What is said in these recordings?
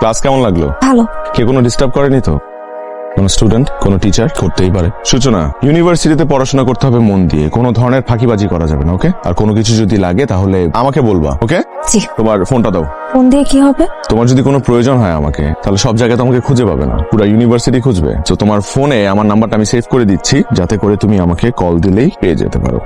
Class কেমন লাগলো? ভালো। কে কোনো ডিস্টার্ব করেনি তো? কোনো স্টুডেন্ট, কোনো টিচার? করতেই পারে। সূচনা, ইউনিভার্সিটিতে পড়াশোনা করতে হবে মন দিয়ে, কোনো ধরনের ফাঁকিবাজি করা যাবে না, ওকে? আর কোনো কিছু যদি লাগে তাহলে আমাকে বলবা, ওকে? জি। তোমার ফোনটা দাও। ফোন দিয়ে কি হবে? তোমার যদি কোনো প্রয়োজন হয় আমাকে, তাহলে সব জায়গায় তোমাকে খুঁজে পাবে না, পুরো ইউনিভার্সিটি খুঁজবে। তো তোমার ফোনে আমার নাম্বারটা আমি সেভ করে দিচ্ছি, যাতে করে তুমি আমাকে কল দিলেই পেয়ে যেতে পারো,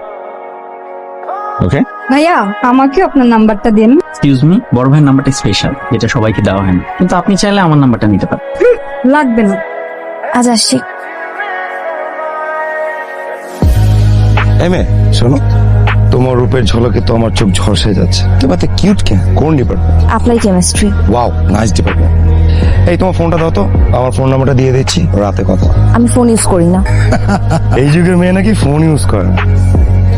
ওকে? ভাইয়া, আমাকে আপনার নাম্বারটা দিন। এক্সকিউজ মি, বড় ভাইয়ের নাম্বারটা স্পেশাল, যেটা সবাইকে দেওয়া হয় না, কিন্তু আপনি চাইলে আমার নাম্বারটা নিতে পারেন। লাগবে না, আজ আসছি। এমএ শোনো, তোমার রূপের ঝলকে তো আমার চোখ ঝলসে যাচ্ছে। তুমি এত কিউট কেন? কোন department? Apply chemistry. Wow, nice department. এই তোমার ফোনটা দাও তো, আমার ফোন নাম্বারটা দিয়ে দিচ্ছি, রাতে কথা। আমি ফোন ইউজ করি না। এই যুগের মেয়ে নাকি ফোন ইউজ করে না।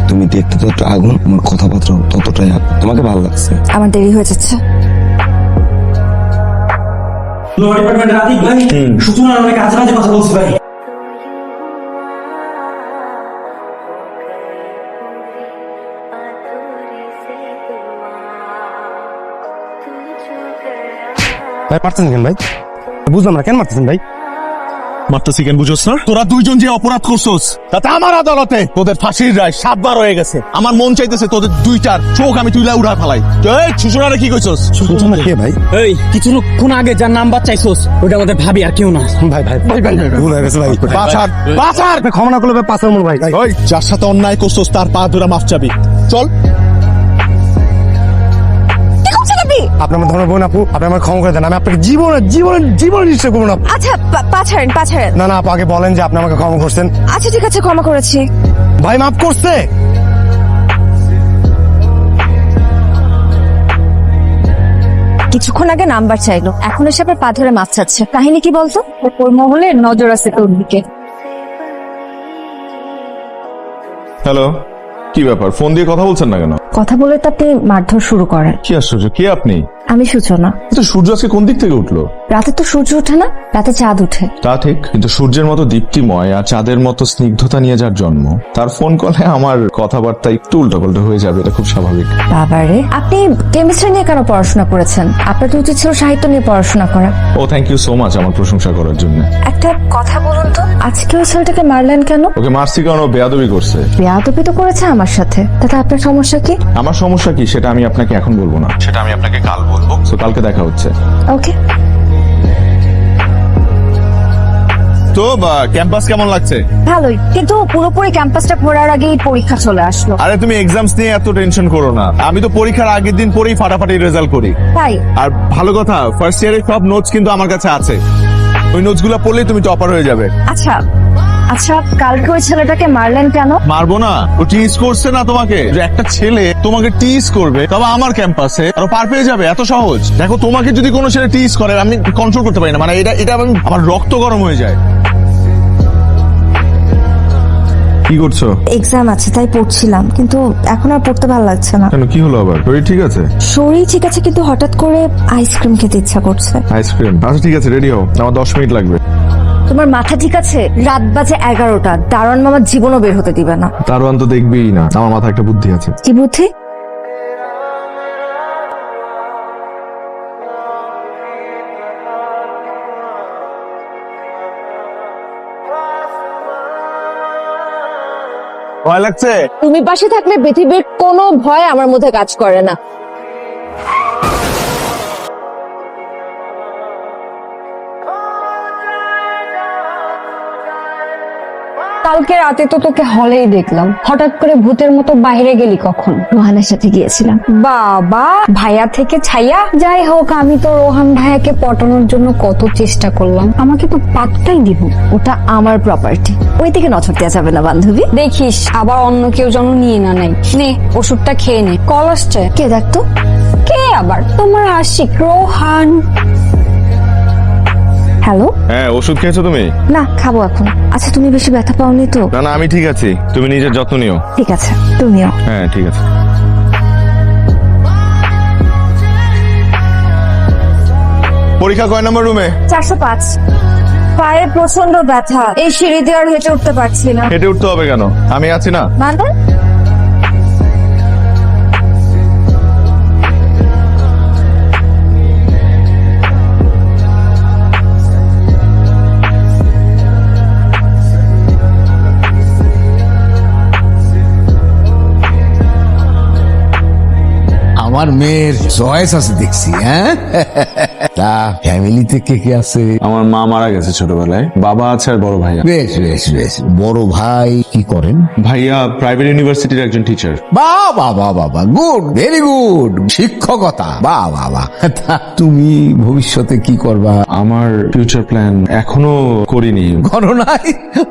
তুমি দেখতে তো একটু আগুন, আমার কথাবার্তা ততটাই আগুন। তোমাকে ভালো লাগছে? আমার দেরি হয়ে যাচ্ছে। ডিপার্টমেন্টের আতিক ভাই সূচনার অনেক আজে বাজে কথা বলছে ভাই। ভাই মারতেছেন কেন ভাই? বুঝলাম না, কেন মারতেছেন ভাই? মারতেছি কেন বুঝোস না? তোরা দুইজন যে অপরাধ করছোস, তাতে আমার আদালতে তোদের ফাঁসির রায় 7 বার হয়ে গেছে। আমার মন চাইতেছে তোদের দুইটার চোখ আমি তুইলা উড়া ফেলাই। এই সুষনারে কি কইছস? সূচনা কে ভাই? এই কিছুক্ষণ আগে যার নাম্বার চাইছোস ওটা আমাদের ভাবি, আর কেউ না। ভাই ভাই ভাই ভাই ভুল হয়ে গেছে ভাই। বাছার বাছার ক্ষমা না করলে পাঁচের মূল ভাই। ওই যার সাথে অন্যায় করছোস তার পা ধরে মাফ চাবি। চল। আপনি আমার ধর্মের বোন আপু, আপনি আমার ক্ষমা করে দেন। আমি আপনাকে জীবনে নিশ্চয় করবো না। আচ্ছা, পা ছাড়েন, পা ছাড়েন। না না আপু, আগে বলেন যে আপনি আমাকে ক্ষমা করছেন। আচ্ছা ঠিক আছে, ক্ষমা করেছি। ভাই মাফ করছে। কিছুক্ষণ আগে নাম্বার চাইলো, এখন এসে আবার পা ধরে মাছ চাচ্ছে। কাহিনী কি বলতো? ওর মহলে নজর আছে তোর দিকে। হ্যালো, কি ব্যাপার? ফোন দিয়ে কথা বলছেন না কেন? কথা বলে তো আপনি মারধর শুরু করেন। কি আশ্চর্য, কে আপনি? আমি সূচনা। তো সূর্য আজকে কোন দিক থেকে উঠলো? রাতে তো সূর্য ওঠে না, রাতে চাঁদ উঠে। তা ঠিক, কিন্তু সূর্যের মতো দীপ্তিময় আর চাঁদের মতো স্নিগ্ধতা নিয়ে যার জন্ম, তার ফোন কলে আমার কথাবার্তা একটু উল্টাপাল্টা হয়ে যাবে, এটা খুব স্বাভাবিক। বাবারে, আপনি কেমিস্ট্রি নিয়ে কেন পড়াশোনা করেছেন? আপনার তো উচিত ছিল সাহিত্য নিয়ে পড়াশোনা করা। ও থ্যাংক ইউ সো মাচ আমার প্রশংসা করার জন্য। একটা কথা বলুন তো, আজকে ওই ছেলেটাকে মারলেন কেন? ওকে মারছি কারণ ও বেয়াদবি করছে। বেয়াদবি তো করেছে আমার সাথে, তাতে আপনার সমস্যা কি? আমার সমস্যা কি সেটা আমি আপনাকে এখন বলবো না, সেটা আমি আপনাকে কাল বলবো। তো কালকে দেখা হচ্ছে। ওকে। তো ক্যাম্পাস কেমন লাগছে? ভালোই, কিন্তু পুরোপুরি ক্যাম্পাসটা ঘোরার আগেই পরীক্ষা চলে আসলো। আরে তুমি এক্সামস নিয়ে এত টেনশন করো না, আমি তো পরীক্ষার আগের দিন পরেই ফাটাফাটি রেজাল্ট করি। তাই? আর ভালো কথা, ফার্স্ট ইয়ারের সব নোটস কিন্তু আমার কাছে আছে, ওই নোটস গুলো পড়লেই তুমি টপার হয়ে যাবে। আচ্ছা আচ্ছা, কালকে ওই ছেলেটাকে মারলেন কেন? মারবো না, ও টিজ করছে না তোমাকে, যে একটা ছেলে তোমাকে টিজ করবে তবে আমার ক্যাম্পাসে আর ও পার পেয়ে যাবে, এত সহজ? দেখো তোমাকে যদি কোনো ছেলে টিজ করে আমি কন্ট্রোল করতে পারি না, মানে এটা আমার রক্ত গরম হয়ে যায়। কি করছো? এক্সাম আছে তাই পড়ছিলাম, কিন্তু এখন আর পড়তে ভালো লাগছে না। কেন, কি হলো আবার? শরীর ঠিক আছে? শরীর ঠিক আছে, কিন্তু হঠাৎ করে আইসক্রিম খেতে ইচ্ছা করছে। আইসক্রিম? আচ্ছা ঠিক আছে, রেডি হও, আমার 10 মিনিট লাগবে। তোমার মাথা ঠিক আছে? রাত বাজে 11টা, দারোয়ান মামা জীবনও বের হতে দিবে না। দারোয়ান তো দেখবেই না, আমার মাথায় একটা বুদ্ধি আছে। কি বুদ্ধি? ভয় লাগছে? তুমি পাশে থাকলে পৃথিবীর কোনো ভয় আমার মধ্যে কাজ করে না। কালকে রাতে তো তোকে হলেই দেখলাম, হঠাৎ করে ভূতের মতো বাইরে গেলি কখন? রোহানের সাথে গিয়েছিলাম। বাবা, ভাইয়া থেকে ছাইয়া। যাই হোক, আমি তো রোহান ভাইয়াকে পটানোর জন্য কত চেষ্টা করলাম, আমাকে তো পাত্তাই দিব। ওটা আমার প্রপার্টি, ওই দিকে নজর দেওয়া যাবে না বান্ধবী। দেখিস আবার অন্য কেউ যেন নিয়ে না নেয়। নে ওষুধটা খেয়ে নে। কল আসছে। কে দেখতো? কে আবার? তোমার আশিক রোহান। হ্যালো। হ্যাঁ, ওষুধ খেয়েছো তুমি? না, খাবো এখন। আচ্ছা, তুমি বেশি ব্যথা পাওনি তো? না না, আমি ঠিক আছি, তুমি নিজের যত্ন নিও। ঠিক আছে, তুমিও। হ্যাঁ ঠিক আছে। পরীক্ষা কয় নম্বর রুমে? 405। পায়ে প্রচন্ড ব্যথা, এই সিঁড়ি দিয়ে আর হেঁটে উঠতে পারছি না। হেঁটে উঠতে হবে কেন? আমি আছি না। মানে? আমার মেয়ের চয়েস আছে দেখছি। হ্যাঁ, তা ফ্যামিলিতে কে কে আছে? আমার মা মারা গেছে ছোটবেলায়, বাবা আছে আর বড় ভাইয়া। বেশ বেশ বেশ। বড় ভাই কি করেন? ভাইয়া প্রাইভেট ইউনিভার্সিটির একজন টিচার। বাহ বাহ বাহ বাহ বাহ, গুড, ভেরি গুড। শিক্ষকতা, বাহ বাহ বাহ। তা তুমি ভবিষ্যতে কি করবা? আমার ফিউচার প্ল্যান এখনো করিনি। করো নাই?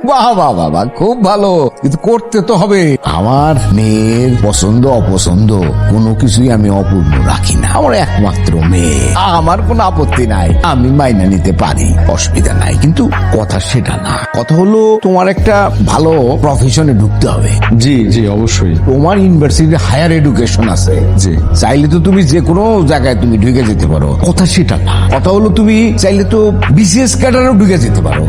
বাহ বাহ বাহ বাহ, খুব ভালো, কিন্তু করতে তো হবে। আমার মেয়ের পছন্দ অপছন্দ কোনো কিছুই আমি অপূর্ণ রাখি না। আমার একমাত্র মেয়ে, আমার কোনো আপত্তি নাই, আমি মাইনা নিতে পারি, অসুবিধা নাই। কিন্তু কথা সেটা না, কথা হলো তোমার একটা ভালো প্রফেশনে ঢুকতে হবে। জি জি অবশ্যই। তোমার ইউনিভার্সিটি হায়ার এডুকেশন আছে, জি। চাইলে তো তুমি যে কোনো জায়গায় তুমি ঢুকে যেতে পারো, কথা সেটা না। কথা হলো তুমি চাইলে তো বিসিএস ক্যাডারেও ঢুকে যেতে পারো।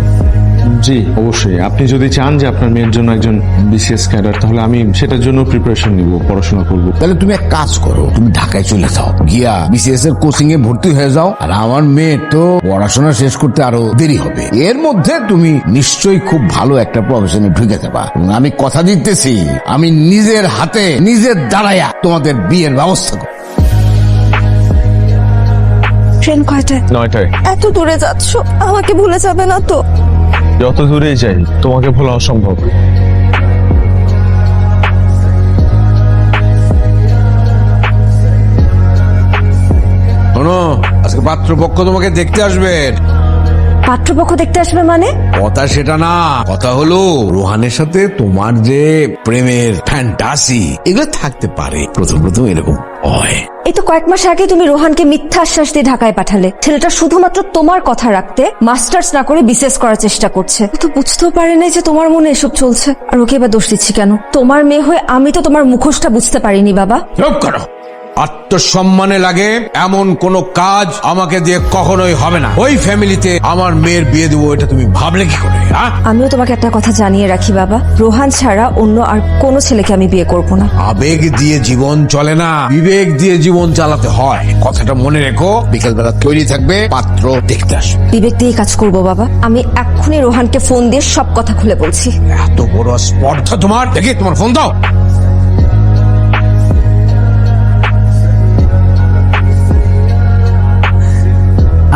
জি অবশ্যই। আপনি যদি চান যে আপনার মেয়ের জন্য একজন বিসিএস ক্যাডার, তাহলে আমি সেটার জন্য প্রিপারেশন নিব, পড়াশোনা করব। তাহলে তুমি এক কাজ করো, তুমি ঢাকায় চলে যাও, গিয়া বিসিএস এর কোচিং এ ভর্তি হয়ে যাও। আর আমার মেয়ে তো পড়াশোনা শেষ করতে আরো দেরি হবে, এর মধ্যে তুমি নিশ্চয়ই খুব ভালো একটা প্রফেশনে ঢুকে যাবা। এবং আমি কথা দিতেছি, আমি নিজের হাতে নিজের দাঁড়ায়া তোমাদের বিয়ের ব্যবস্থা করব। ট্রেন কয়টায়? 9টায়। এত দূরে যাচ্ছ, আমাকে ভুলে যাবে না তো? যত দূরেই যাই তোমাকে ভোলা অসম্ভব। শোনো, আজকে পাত্রপক্ষ তোমাকে দেখতে আসবে। পাত্রপক্ষ দেখতে আসবে মানে? কথা সেটা না, কথা হলো রোহানের সাথে তোমার যে প্রেমের ফ্যান্টাসি এগুলো থাকতে পারে। প্রথম প্রথম এরকম হয়। এই তো কয়েক মাস আগে তুমি রোহানকে মিথ্যা আশ্বাস দিয়ে ঢাকায় পাঠালে। ছেলেটা শুধুমাত্র তোমার কথা রাখতে মাস্টার্স না করে বিসিএস করার চেষ্টা করছে। ও তো বুঝতেও পারে নাই যে তোমার মনে এসব চলছে। আর ওকে এবার দোষ দিচ্ছি কেন? তোমার মেয়ে হয়ে আমি তো তোমার মুখোশটা বুঝতে পারিনি বাবা। চুপ করো। আত্মসম্মানে লাগে এমন কোন কাজ আমাকে দিয়ে কখনোই হবে না। ওই ফ্যামিলিতে আমার মেয়ের বিয়ে দেবো, এটা তুমি ভাবলে কি করে? হ্যাঁ, আমিও তোমাকে একটা কথা জানিয়ে রাখি বাবা, রোহান ছাড়া অন্য আর কোনো ছেলেকে আমি বিয়ে করব না। আবেগ দিয়ে জীবন চলে না, বিবেক দিয়ে জীবন চালাতে হয়। কথাটা মনে রেখো। বিকেলবেলা তৈরি থাকবে, পাত্র দেখতে আসবে। বিবেক দিয়ে কাজ করব বাবা। আমি এক্ষুনি রোহানকে ফোন দিয়ে সব কথা খুলে বলছি। এত বড় স্পর্ধা তোমার? দেখি তোমার ফোন দাও।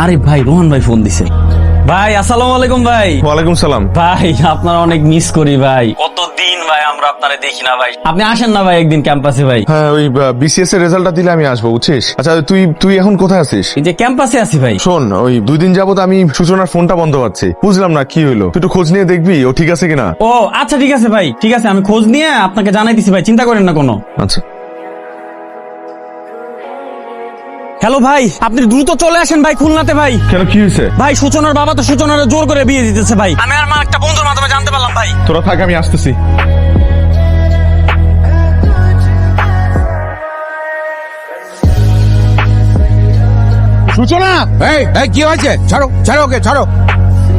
আরে ভাই, রোহন ভাই ফোন দিছে। ভাই আসসালামু আলাইকুম ভাই। ওয়ালাইকুম সালাম। ভাই আপনার অনেক মিস করি ভাই, কতদিন ভাই আমরা আপনারে দেখি না ভাই। আপনি আসেন না ভাই একদিন ক্যাম্পাসে ভাই। হ্যাঁ, ওই বিসিএস এর রেজাল্টটা দিলে আমি আসবো, বুঝছিস? আচ্ছা, তুই এখন কোথায় আছিস? এই যে ক্যাম্পাসে আছি ভাই। শোন, ওই 2 দিন যাবত আমি সূচনার ফোনটা বন্ধ পাচ্ছি, বুঝলাম না কি হলো। তুই একটু খোঁজ নিয়ে দেখবি ও ঠিক আছে কিনা। ও আচ্ছা ঠিক আছে ভাই, ঠিক আছে, আমি খোঁজ নিয়ে আপনাকে জানাই দিছি ভাই, চিন্তা করেন না কোনো। আচ্ছা। হ্যালো ভাই, আপনি দ্রুত চলে আসেন ভাই খুলনাতে ভাই। কেন, কি হয়েছে? ভাই সূচনার বাবা তো সূচনার জোর করে বিয়ে দিতেছে ভাই। আমি আর মা একটা বন্ধুর মাধ্যমে জানতে পারলাম ভাই। তোরা থাক, আমি আসতেছি। সূচনা! এই এই, কি হয়েছে? ছাড়ো ছাড়ো ওকে, ছাড়ো।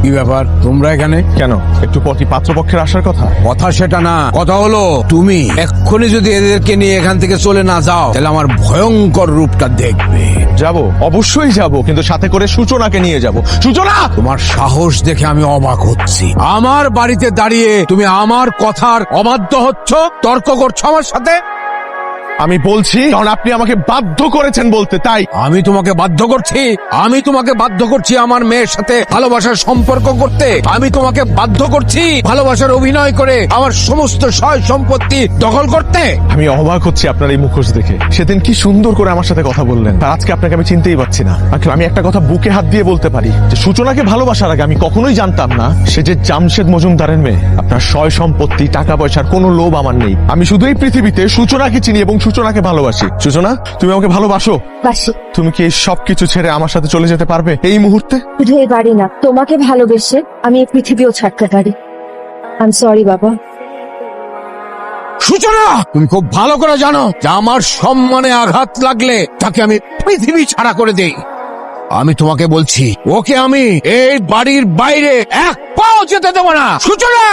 কি ব্যাপার তোমরা এখানে? কেন, একটু পর কি পাত্রপক্ষের আসার কথা? কথা সেটা না, কথা হলো তুমি এক্ষুনি যদি এদেরকে নিয়ে এখান থেকে চলে না যাও, তাহলে আমার ভয়ঙ্কর রূপটা দেখবে। যাব, অবশ্যই যাব, কিন্তু সাথে করে সূচনাকে নিয়ে যাব। সূচনা! তোমার সাহস দেখে আমি অবাক হচ্ছি। আমার বাড়িতে দাঁড়িয়ে তুমি আমার কথার অবাধ্য হচ্ছ, তর্ক করছো আমার সাথে। আমি বলছি কারণ আপনি আমাকে বাধ্য করেছেন বলতে, তাই। আমি তোমাকে বাধ্য করছি? আমি তোমাকে বাধ্য করছি আমার মেয়ের সাথে ভালোবাসার সম্পর্ক করতে? আমি তোমাকে বাধ্য করছি ভালোবাসার অভিনয় করে আমার সমস্ত সয় সম্পত্তি দখল করতে? আমি অবাক হচ্ছি আপনার এই মুখোশ দেখে। সেদিন কি সুন্দর করে আমার সাথে কথা বললেন, আর আজকে আপনাকে আমি চিনতেই পারছি না। আমি একটা কথা বুকে হাত দিয়ে বলতে পারি যে সূচনাকে ভালোবাসার আগে আমি কখনোই জানতাম না সে যে জামশেদ মজুমদারের মেয়ে। আপনার সয় সম্পত্তি, টাকা পয়সার কোনো লোভ আমার নেই। আমি শুধু এই পৃথিবীতে সূচনাকে চিনি এবং সূচনাকে ভালোবাসি। সূচনা, তুমি আমাকে ভালোবাসো? বাসি। তুমি কি এই সবকিছু ছেড়ে আমার সাথে চলে যেতে পারবে এই মুহূর্তে? শুধু এই বাড়ি না, তোমাকে ভালোবেসে আমি এই পৃথিবীও ছাড়তে পারি। আই এম সরি বাবা। সূচনা, তুমি খুব ভালো করে জানো যে আমার সম্মানে আঘাত লাগলে তাকে আমি পৃথিবী ছাড়া করে দেই। আমি তোমাকে বলছি, ওকে আমি এই বাড়ির বাইরে এক পাও যেতে দেবো না। সূচনা!